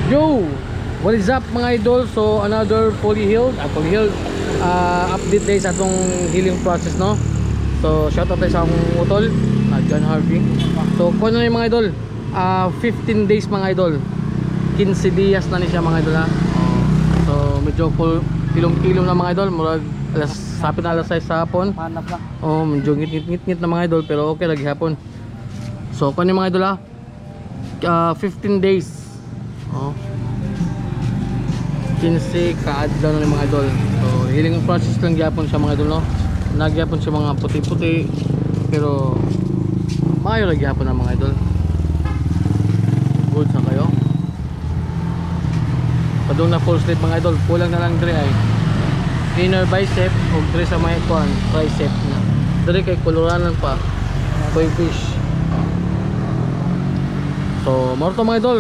Yo! What is up mga idol? So another fully healed update day sa atong healing process, no? So shout out tayo sa akong utol na John Harvey. So kung ano yung mga idol, 15 days mga idol, 15 dias na ni siya mga idol, ha? So medyo kilong-kilong na mga idol, murag sapit na alas 6 sa hapon. Manap lang. Medyo ngit-ngit na mga idol, pero okay lagi hapon. So kung ano yung mga idol, ha? 15 days. 15 kaadlaw na mga idol. So healing process lang gyapon siya mga idol, no? Nagyapon siya mga puti-puti, pero maayo lang gyapon na mga idol. Good sa kayo. Padung na full sleep mga idol, kulang na lang dire ay inner bicep o dire sa may tricep na. Dire kay koloranan pa. Boy fish. So, more to mga idol.